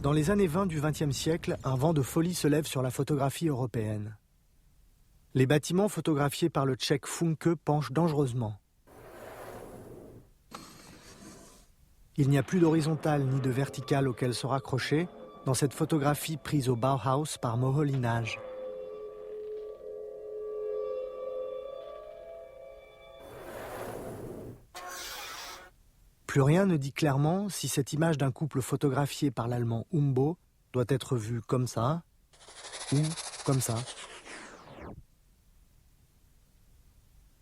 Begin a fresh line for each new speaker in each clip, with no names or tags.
Dans les années 20 du XXe siècle, un vent de folie se lève sur la photographie européenne. Les bâtiments photographiés par le Tchèque Funke penchent dangereusement. Il n'y a plus d'horizontale ni de verticale auquel se raccrocher dans cette photographie prise au Bauhaus par Moholy-Nagy. Plus rien ne dit clairement si cette image d'un couple photographié par l'allemand Umbo doit être vue comme ça ou comme ça.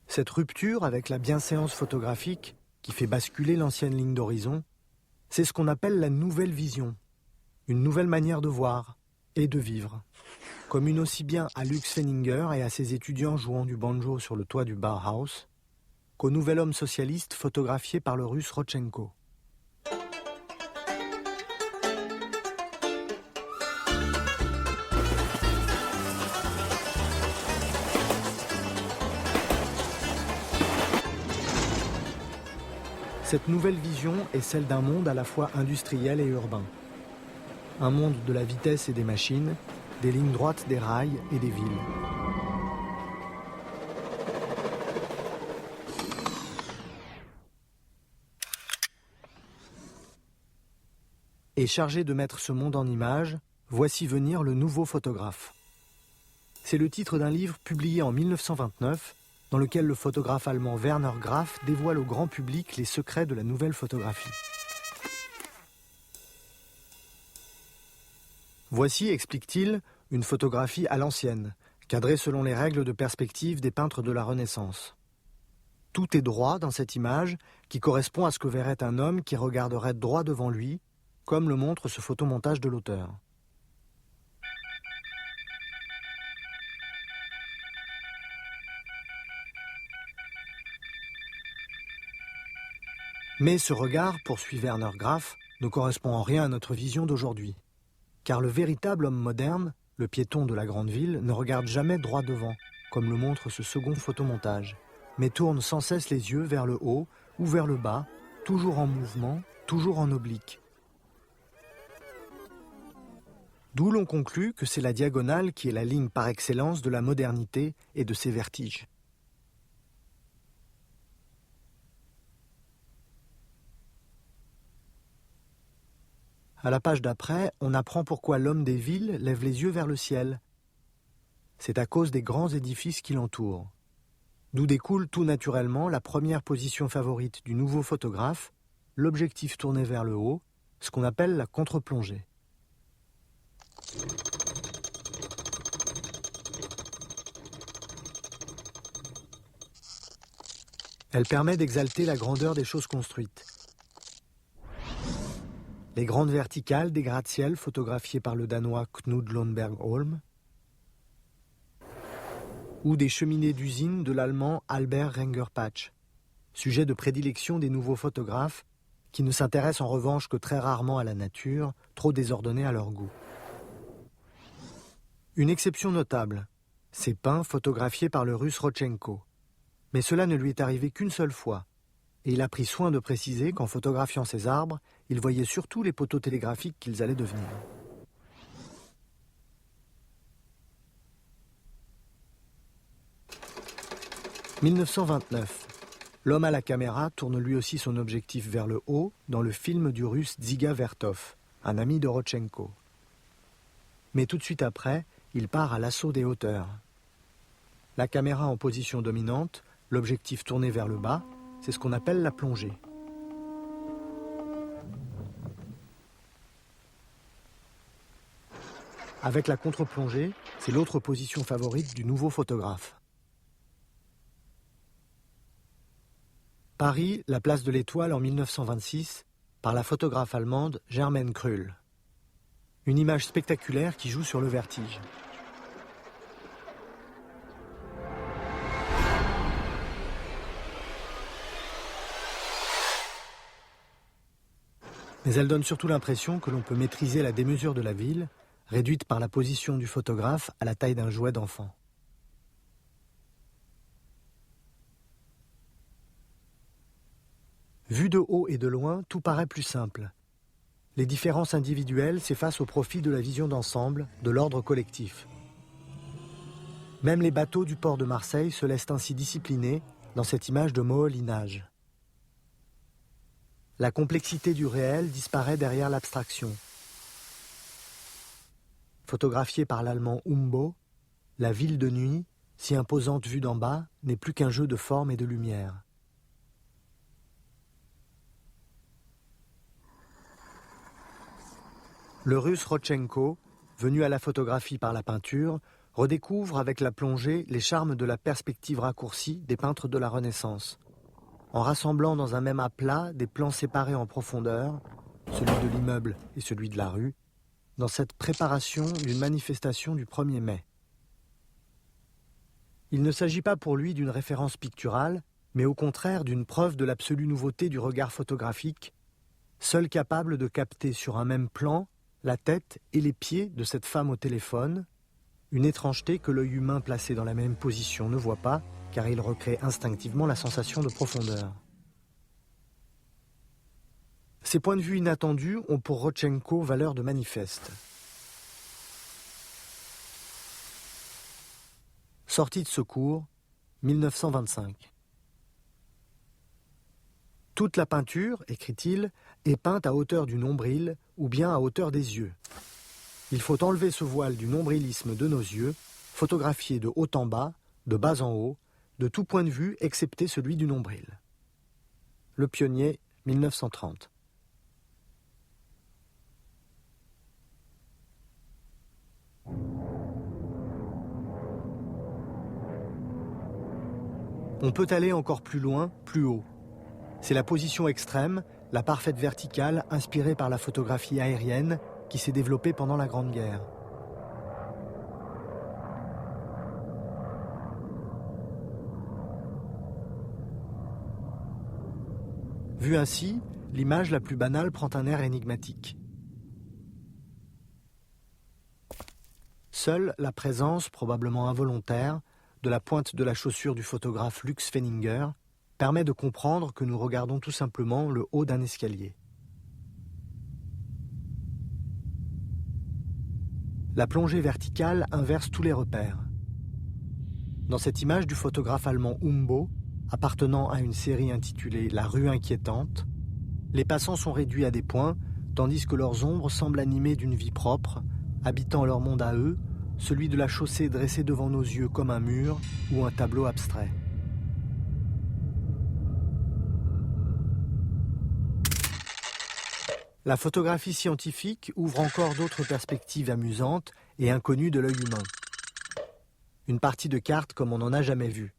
Cette rupture avec la bienséance photographique qui fait basculer l'ancienne ligne d'horizon, c'est ce qu'on appelle la nouvelle vision, une nouvelle manière de voir et de vivre, commune aussi bien à Lux Fenninger et à ses étudiants jouant du banjo sur le toit du Bauhaus, qu'au nouvel homme socialiste photographié par le russe Rodchenko. Cette nouvelle vision est celle d'un monde à la fois industriel et urbain. Un monde de la vitesse et des machines, des lignes droites des rails et des villes. Et chargé de mettre ce monde en images, voici venir le nouveau photographe. C'est le titre d'un livre publié en 1929, dans lequel le photographe allemand Werner Graf dévoile au grand public les secrets de la nouvelle photographie. Voici, explique-t-il, une photographie à l'ancienne, cadrée selon les règles de perspective des peintres de la Renaissance. Tout est droit dans cette image, qui correspond à ce que verrait un homme qui regarderait droit devant lui, comme le montre ce photomontage de l'auteur. Mais ce regard, poursuit Werner Graf, ne correspond en rien à notre vision d'aujourd'hui. Car le véritable homme moderne, le piéton de la grande ville, ne regarde jamais droit devant, comme le montre ce second photomontage, mais tourne sans cesse les yeux vers le haut ou vers le bas, toujours en mouvement, toujours en oblique. D'où l'on conclut que c'est la diagonale qui est la ligne par excellence de la modernité et de ses vertiges. À la page d'après, on apprend pourquoi l'homme des villes lève les yeux vers le ciel. C'est à cause des grands édifices qui l'entourent. D'où découle tout naturellement la première position favorite du nouveau photographe, l'objectif tourné vers le haut, ce qu'on appelle la contre-plongée. Elle permet d'exalter la grandeur des choses construites. Les grandes verticales des gratte-ciel photographiées par le Danois Knud Lundberg-Holm, ou des cheminées d'usine de l'Allemand Albert Renger-Patsch, sujet de prédilection des nouveaux photographes qui ne s'intéressent en revanche que très rarement à la nature, trop désordonnée à leur goût. Une exception notable, ces pins photographiés par le russe Rodchenko. Mais cela ne lui est arrivé qu'une seule fois, et il a pris soin de préciser qu'en photographiant ces arbres, il voyait surtout les poteaux télégraphiques qu'ils allaient devenir. « 1929. L'homme à la caméra tourne lui aussi son objectif vers le haut dans le film du russe Dziga Vertov, un ami de Rodchenko. Mais tout de suite après, il part à l'assaut des hauteurs. La caméra en position dominante, l'objectif tourné vers le bas, c'est ce qu'on appelle la plongée. Avec la contre-plongée, c'est l'autre position favorite du nouveau photographe. Paris, la place de l'Étoile en 1926, par la photographe allemande Germaine Krüll. Une image spectaculaire qui joue sur le vertige. Mais elle donne surtout l'impression que l'on peut maîtriser la démesure de la ville, réduite par la position du photographe à la taille d'un jouet d'enfant. Vu de haut et de loin, tout paraît plus simple. Les différences individuelles s'effacent au profit de la vision d'ensemble, de l'ordre collectif. Même les bateaux du port de Marseille se laissent ainsi discipliner dans cette image de moholinage. La complexité du réel disparaît derrière l'abstraction. Photographiée par l'allemand Umbo, la ville de nuit, si imposante vue d'en bas, n'est plus qu'un jeu de forme et de lumière. Le Russe Rodchenko, venu à la photographie par la peinture, redécouvre avec la plongée les charmes de la perspective raccourcie des peintres de la Renaissance, en rassemblant dans un même aplat des plans séparés en profondeur, celui de l'immeuble et celui de la rue, dans cette préparation d'une manifestation du 1er mai. Il ne s'agit pas pour lui d'une référence picturale, mais au contraire d'une preuve de l'absolue nouveauté du regard photographique, seul capable de capter sur un même plan la tête et les pieds de cette femme au téléphone, une étrangeté que l'œil humain placé dans la même position ne voit pas, car il recrée instinctivement la sensation de profondeur. Ces points de vue inattendus ont pour Rodchenko valeur de manifeste. Sortie de secours, 1925. Toute la peinture, écrit-il, est peinte à hauteur du nombril ou bien à hauteur des yeux. Il faut enlever ce voile du nombrilisme de nos yeux, photographier de haut en bas, de bas en haut, de tout point de vue excepté celui du nombril. Le Pionnier, 1930. On peut aller encore plus loin, plus haut. C'est la position extrême, la parfaite verticale inspirée par la photographie aérienne qui s'est développée pendant la Grande Guerre. Vue ainsi, l'image la plus banale prend un air énigmatique. Seule la présence, probablement involontaire, de la pointe de la chaussure du photographe Lux Fenninger permet de comprendre que nous regardons tout simplement le haut d'un escalier. La plongée verticale inverse tous les repères. Dans cette image du photographe allemand Umbo, appartenant à une série intitulée « La rue inquiétante », les passants sont réduits à des points, tandis que leurs ombres semblent animées d'une vie propre, habitant leur monde à eux, celui de la chaussée dressée devant nos yeux comme un mur ou un tableau abstrait. La photographie scientifique ouvre encore d'autres perspectives amusantes et inconnues de l'œil humain. Une partie de cartes comme on n'en a jamais vu.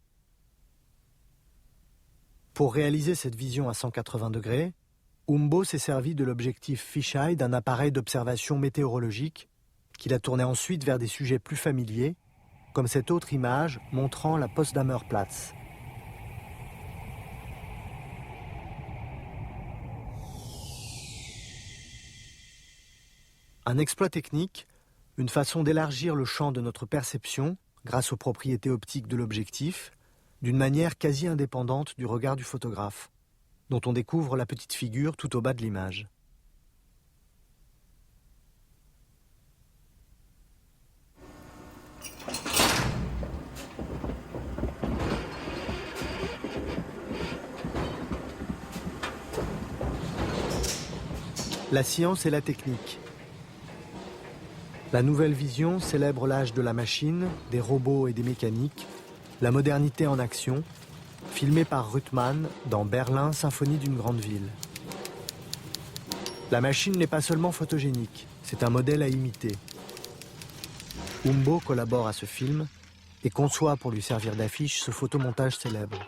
Pour réaliser cette vision à 180 degrés, Umbo s'est servi de l'objectif fisheye d'un appareil d'observation météorologique qu'il a tourné ensuite vers des sujets plus familiers, comme cette autre image montrant la Potsdamer Platz. Un exploit technique, une façon d'élargir le champ de notre perception grâce aux propriétés optiques de l'objectif, d'une manière quasi indépendante du regard du photographe, dont on découvre la petite figure tout au bas de l'image. La science et la technique. La nouvelle vision célèbre l'âge de la machine, des robots et des mécaniques, la modernité en action, filmée par Ruttmann dans Berlin, Symphonie d'une grande ville. La machine n'est pas seulement photogénique, c'est un modèle à imiter. Umbo collabore à ce film et conçoit pour lui servir d'affiche ce photomontage célèbre.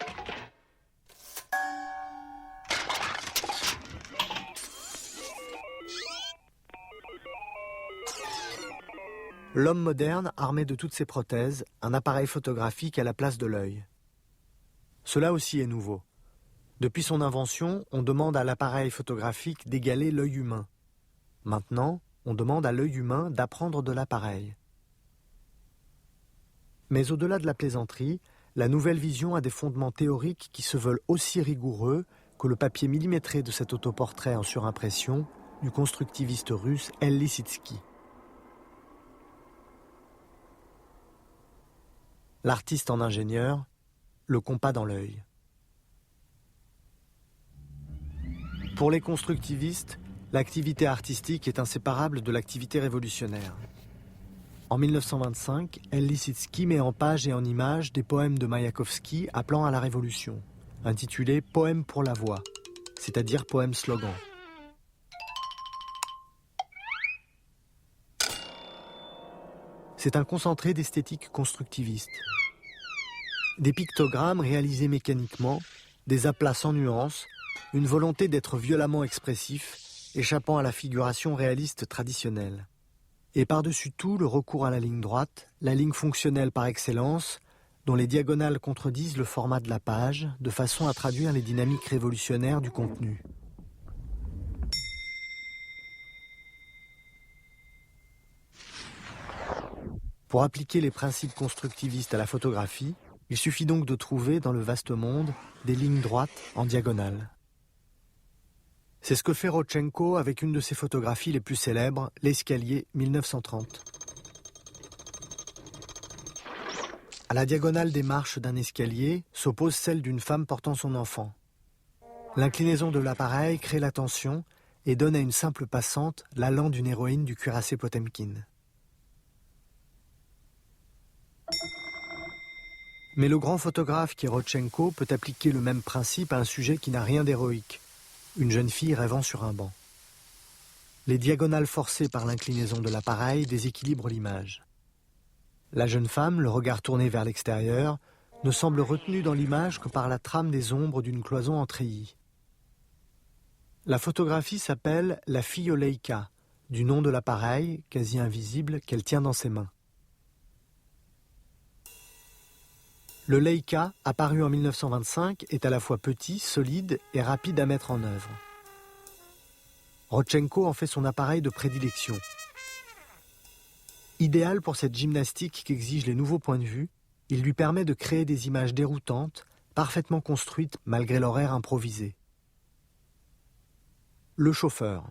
L'homme moderne, armé de toutes ses prothèses, un appareil photographique à la place de l'œil. Cela aussi est nouveau. Depuis son invention, on demande à l'appareil photographique d'égaler l'œil humain. Maintenant, on demande à l'œil humain d'apprendre de l'appareil. Mais au-delà de la plaisanterie, la nouvelle vision a des fondements théoriques qui se veulent aussi rigoureux que le papier millimétré de cet autoportrait en surimpression, du constructiviste russe L. Lissitzky. L'artiste en ingénieur, le compas dans l'œil. Pour les constructivistes, l'activité artistique est inséparable de l'activité révolutionnaire. En 1925, L. Lissitzky met en page et en images des poèmes de Maïakovsky appelant à la révolution, intitulés « Poèmes pour la voix », c'est-à-dire poèmes slogans. C'est un concentré d'esthétique constructiviste. Des pictogrammes réalisés mécaniquement, des aplats sans nuances, une volonté d'être violemment expressif, échappant à la figuration réaliste traditionnelle. Et par-dessus tout, le recours à la ligne droite, la ligne fonctionnelle par excellence, dont les diagonales contredisent le format de la page, de façon à traduire les dynamiques révolutionnaires du contenu. Pour appliquer les principes constructivistes à la photographie, il suffit donc de trouver dans le vaste monde des lignes droites en diagonale. C'est ce que fait Rodchenko avec une de ses photographies les plus célèbres, l'escalier 1930. À la diagonale des marches d'un escalier s'oppose celle d'une femme portant son enfant. L'inclinaison de l'appareil crée la tension et donne à une simple passante l'allant d'une héroïne du cuirassé Potemkin. Mais le grand photographe qui est Rodchenko peut appliquer le même principe à un sujet qui n'a rien d'héroïque. Une jeune fille rêvant sur un banc. Les diagonales forcées par l'inclinaison de l'appareil déséquilibrent l'image. La jeune femme, le regard tourné vers l'extérieur, ne semble retenue dans l'image que par la trame des ombres d'une cloison en treillis. La photographie s'appelle la fille au Leica, du nom de l'appareil, quasi invisible, qu'elle tient dans ses mains. Le Leica, apparu en 1925, est à la fois petit, solide et rapide à mettre en œuvre. Rodchenko en fait son appareil de prédilection. Idéal pour cette gymnastique qu'exigent les nouveaux points de vue, il lui permet de créer des images déroutantes, parfaitement construites malgré l'horaire improvisé. Le chauffeur.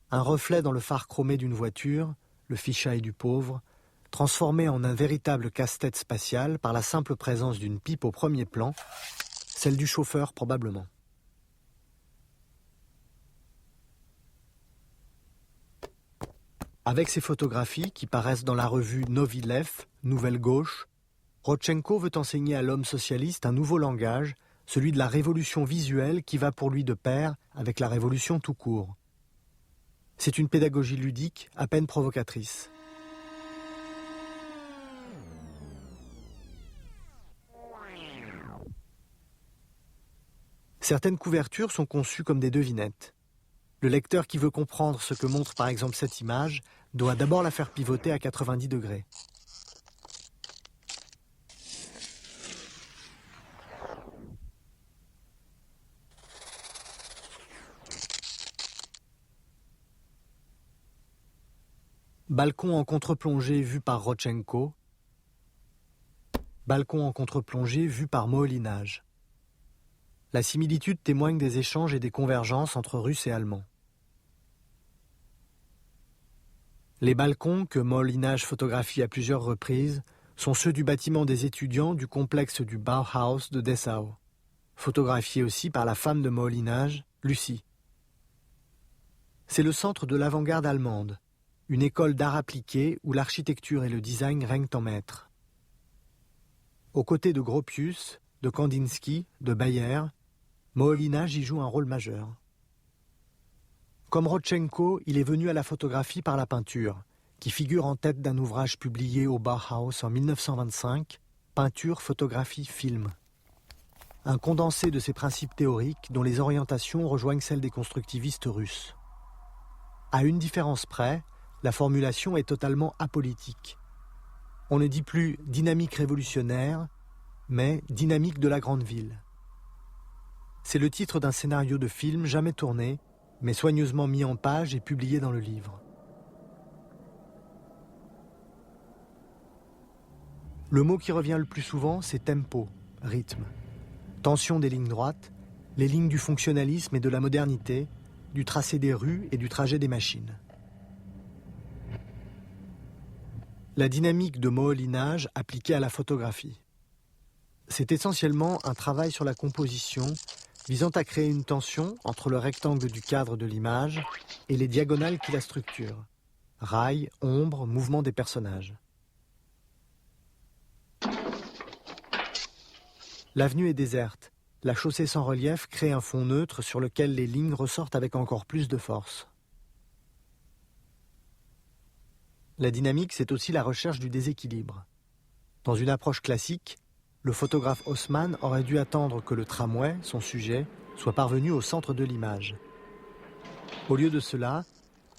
Un reflet dans le phare chromé d'une voiture, le fichail du pauvre, transformé en un véritable casse-tête spatial par la simple présence d'une pipe au premier plan, celle du chauffeur probablement. Avec ces photographies qui paraissent dans la revue Novi Lev, Nouvelle Gauche, Rodchenko veut enseigner à l'homme socialiste un nouveau langage, celui de la révolution visuelle qui va pour lui de pair avec la révolution tout court. C'est une pédagogie ludique, à peine provocatrice. Certaines couvertures sont conçues comme des devinettes. Le lecteur qui veut comprendre ce que montre par exemple cette image doit d'abord la faire pivoter à 90 degrés. Balcon en contre-plongée vu par Rodchenko. Balcon en contre-plongée vu par Moholy-Nagy. La similitude témoigne des échanges et des convergences entre Russes et Allemands. Les balcons que Moholy-Nagy photographie à plusieurs reprises sont ceux du bâtiment des étudiants du complexe du Bauhaus de Dessau, photographié aussi par la femme de Moholy-Nagy, Lucie. C'est le centre de l'avant-garde allemande, une école d'art appliqué où l'architecture et le design règnent en maître. Aux côtés de Gropius, de Kandinsky, de Bayer, Moholy-Nagy y joue un rôle majeur. Comme Rodchenko, il est venu à la photographie par la peinture, qui figure en tête d'un ouvrage publié au Bauhaus en 1925, Peinture, photographie, film. Un condensé de ses principes théoriques dont les orientations rejoignent celles des constructivistes russes. À une différence près, la formulation est totalement apolitique. On ne dit plus dynamique révolutionnaire, mais dynamique de la grande ville. C'est le titre d'un scénario de film jamais tourné, mais soigneusement mis en page et publié dans le livre. Le mot qui revient le plus souvent, c'est tempo, rythme. Tension des lignes droites, les lignes du fonctionnalisme et de la modernité, du tracé des rues et du trajet des machines. La dynamique de moholinage appliquée à la photographie. C'est essentiellement un travail sur la composition visant à créer une tension entre le rectangle du cadre de l'image et les diagonales qui la structurent. Rails, ombres, mouvements des personnages. L'avenue est déserte. La chaussée sans relief crée un fond neutre sur lequel les lignes ressortent avec encore plus de force. La dynamique, c'est aussi la recherche du déséquilibre. Dans une approche classique, le photographe Haussmann aurait dû attendre que le tramway, son sujet, soit parvenu au centre de l'image. Au lieu de cela,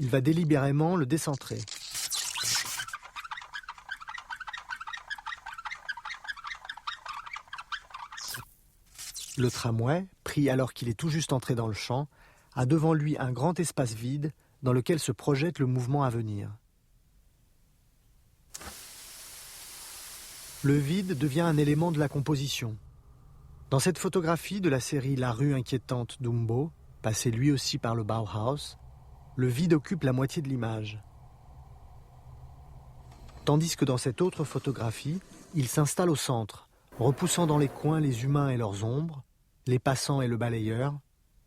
il va délibérément le décentrer. Le tramway, pris alors qu'il est tout juste entré dans le champ, a devant lui un grand espace vide dans lequel se projette le mouvement à venir. Le vide devient un élément de la composition. Dans cette photographie de la série La rue inquiétante d'Umbo, passée lui aussi par le Bauhaus, le vide occupe la moitié de l'image. Tandis que dans cette autre photographie, il s'installe au centre, repoussant dans les coins les humains et leurs ombres, les passants et le balayeur,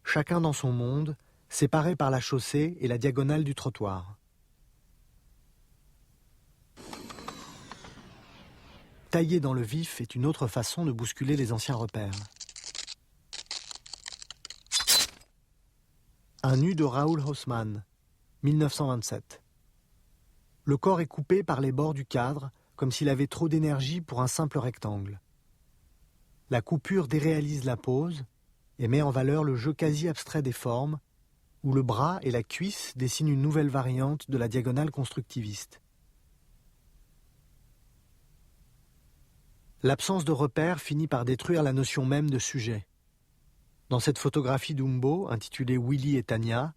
chacun dans son monde, séparés par la chaussée et la diagonale du trottoir. Tailler dans le vif est une autre façon de bousculer les anciens repères. Un nu de Raoul Haussmann, 1927. Le corps est coupé par les bords du cadre, comme s'il avait trop d'énergie pour un simple rectangle. La coupure déréalise la pose et met en valeur le jeu quasi abstrait des formes, où le bras et la cuisse dessinent une nouvelle variante de la diagonale constructiviste. L'absence de repères finit par détruire la notion même de sujet. Dans cette photographie d'Umbo, intitulée Willy et Tania,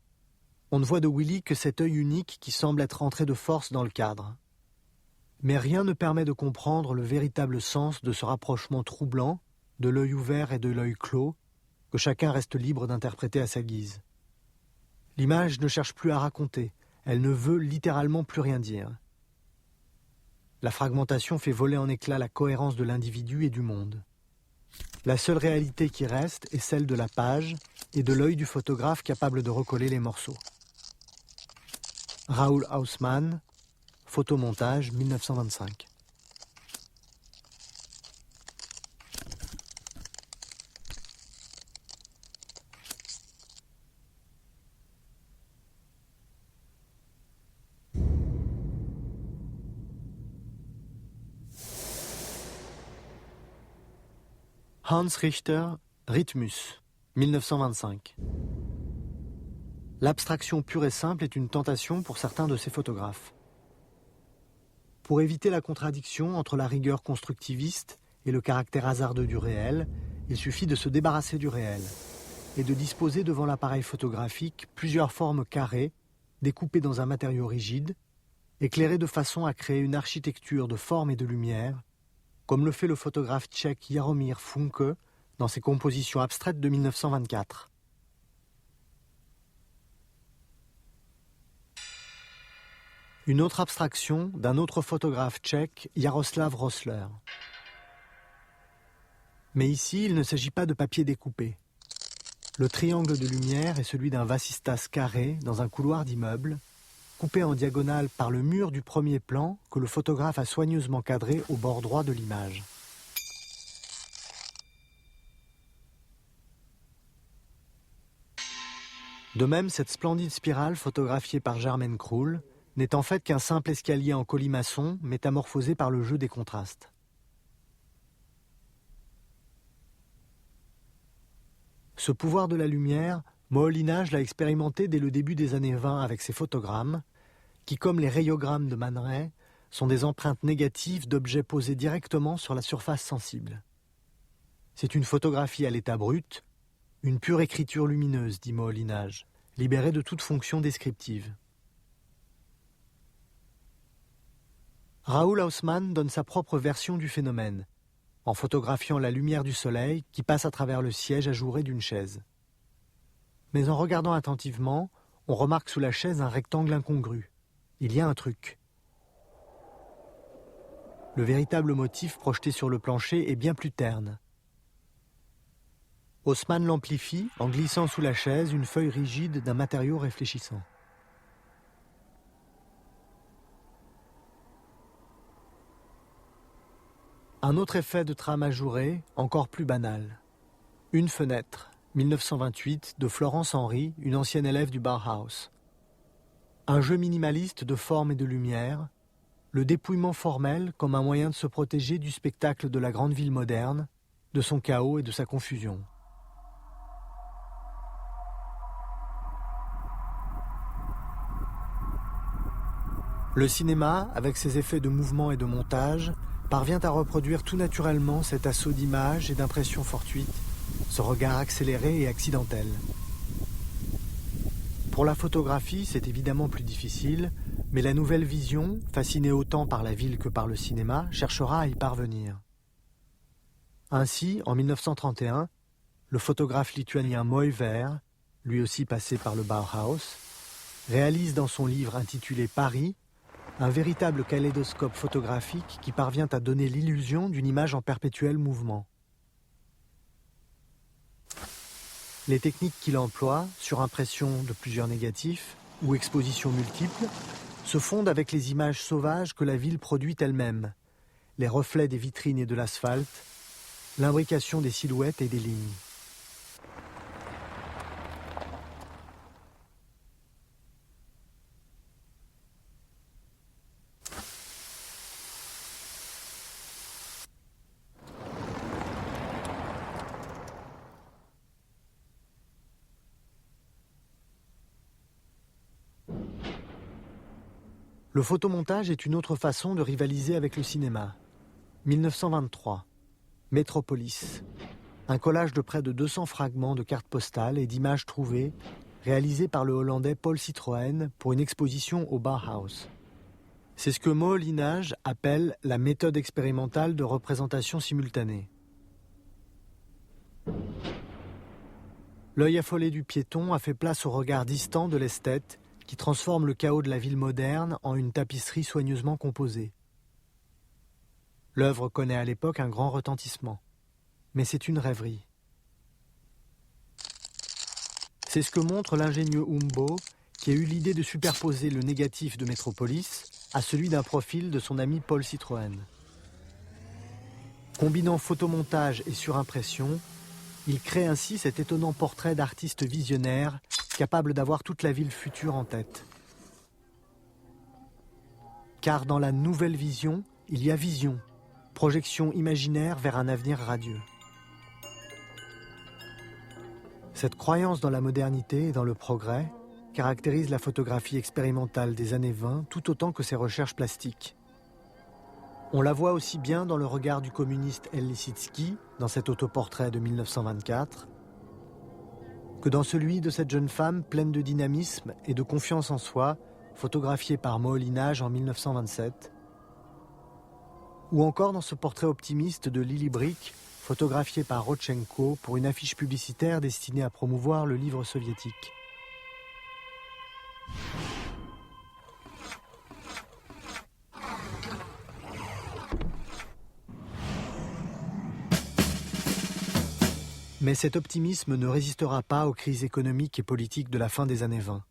on ne voit de Willy que cet œil unique qui semble être entré de force dans le cadre. Mais rien ne permet de comprendre le véritable sens de ce rapprochement troublant, de l'œil ouvert et de l'œil clos, que chacun reste libre d'interpréter à sa guise. L'image ne cherche plus à raconter, elle ne veut littéralement plus rien dire. La fragmentation fait voler en éclats la cohérence de l'individu et du monde. La seule réalité qui reste est celle de la page et de l'œil du photographe capable de recoller les morceaux. Raoul Haussmann, photomontage 1925. Hans Richter, Rhythmus, 1925. L'abstraction pure et simple est une tentation pour certains de ces photographes. Pour éviter la contradiction entre la rigueur constructiviste et le caractère hasardeux du réel, il suffit de se débarrasser du réel et de disposer devant l'appareil photographique plusieurs formes carrées, découpées dans un matériau rigide, éclairées de façon à créer une architecture de forme et de lumière, comme le fait le photographe tchèque Jaromír Funke dans ses compositions abstraites de 1924. Une autre abstraction d'un autre photographe tchèque, Jaroslav Rossler. Mais ici, il ne s'agit pas de papier découpé. Le triangle de lumière est celui d'un vasistas carré dans un couloir d'immeuble, coupé en diagonale par le mur du premier plan que le photographe a soigneusement cadré au bord droit de l'image. De même, cette splendide spirale photographiée par Germaine Krull n'est en fait qu'un simple escalier en colimaçon métamorphosé par le jeu des contrastes. Ce pouvoir de la lumière, Moholy-Nagy l'a expérimenté dès le début des années 20 avec ses photogrammes, qui, comme les rayogrammes de Man Ray, sont des empreintes négatives d'objets posés directement sur la surface sensible. C'est une photographie à l'état brut, une pure écriture lumineuse, dit Moholy-Nagy, libérée de toute fonction descriptive. Raoul Haussmann donne sa propre version du phénomène, en photographiant la lumière du soleil qui passe à travers le siège ajouré d'une chaise. Mais en regardant attentivement, on remarque sous la chaise un rectangle incongru. Il y a un truc. Le véritable motif projeté sur le plancher est bien plus terne. Haussmann l'amplifie en glissant sous la chaise une feuille rigide d'un matériau réfléchissant. Un autre effet de trame ajourée, encore plus banal. Une fenêtre, 1928, de Florence Henry, une ancienne élève du Bauhaus. Un jeu minimaliste de forme et de lumière, le dépouillement formel comme un moyen de se protéger du spectacle de la grande ville moderne, de son chaos et de sa confusion. Le cinéma, avec ses effets de mouvement et de montage, parvient à reproduire tout naturellement cet assaut d'images et d'impressions fortuites, ce regard accéléré et accidentel. Pour la photographie, c'est évidemment plus difficile, mais la nouvelle vision, fascinée autant par la ville que par le cinéma, cherchera à y parvenir. Ainsi, en 1931, le photographe lituanien Moiver, lui aussi passé par le Bauhaus, réalise dans son livre intitulé Paris un véritable kaléidoscope photographique qui parvient à donner l'illusion d'une image en perpétuel mouvement. Les techniques qu'il emploie, surimpression de plusieurs négatifs ou exposition multiple, se fondent avec les images sauvages que la ville produit elle-même, les reflets des vitrines et de l'asphalte, l'imbrication des silhouettes et des lignes. Le photomontage est une autre façon de rivaliser avec le cinéma. 1923. Métropolis. Un collage de près de 200 fragments de cartes postales et d'images trouvées, réalisé par le Hollandais Paul Citroën pour une exposition au Bauhaus. C'est ce que Moholy-Nagy appelle la méthode expérimentale de représentation simultanée. L'œil affolé du piéton a fait place au regard distant de l'esthète qui transforme le chaos de la ville moderne en une tapisserie soigneusement composée. L'œuvre connaît à l'époque un grand retentissement, mais c'est une rêverie. C'est ce que montre l'ingénieux Umbo, qui a eu l'idée de superposer le négatif de Métropolis à celui d'un profil de son ami Paul Citroën. Combinant photomontage et surimpression, il crée ainsi cet étonnant portrait d'artiste visionnaire capable d'avoir toute la ville future en tête. Car dans la nouvelle vision, il y a vision, projection imaginaire vers un avenir radieux. Cette croyance dans la modernité et dans le progrès caractérise la photographie expérimentale des années 20 tout autant que ses recherches plastiques. On la voit aussi bien dans le regard du communiste El Lissitzky, dans cet autoportrait de 1924, que dans celui de cette jeune femme pleine de dynamisme et de confiance en soi, photographiée par Moholy-Nagy en 1927, ou encore dans ce portrait optimiste de Lily Brick, photographié par Rodchenko pour une affiche publicitaire destinée à promouvoir le livre soviétique. Mais cet optimisme ne résistera pas aux crises économiques et politiques de la fin des années 20.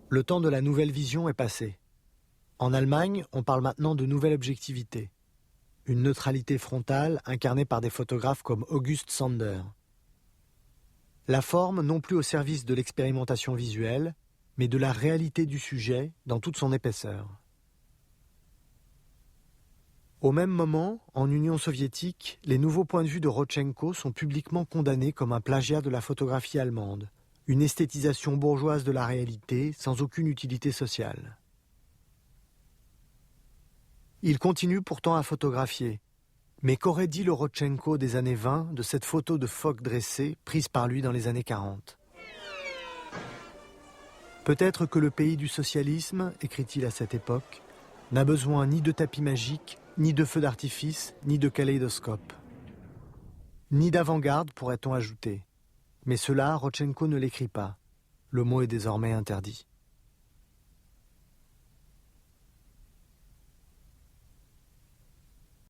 Le temps de la nouvelle vision est passé. En Allemagne, on parle maintenant de nouvelle objectivité. Une neutralité frontale incarnée par des photographes comme August Sander. La forme non plus au service de l'expérimentation visuelle, mais de la réalité du sujet dans toute son épaisseur. Au même moment, en Union soviétique, les nouveaux points de vue de Rodchenko sont publiquement condamnés comme un plagiat de la photographie allemande, une esthétisation bourgeoise de la réalité sans aucune utilité sociale. Il continue pourtant à photographier. Mais qu'aurait dit le Rodchenko des années 20 de cette photo de phoque dressée prise par lui dans les années 40 ? Peut-être que le pays du socialisme, écrit-il à cette époque, n'a besoin ni de tapis magique, ni de feux d'artifice, ni de kaléidoscope. Ni d'avant-garde, pourrait-on ajouter. Mais cela, Rodchenko ne l'écrit pas. Le mot est désormais interdit.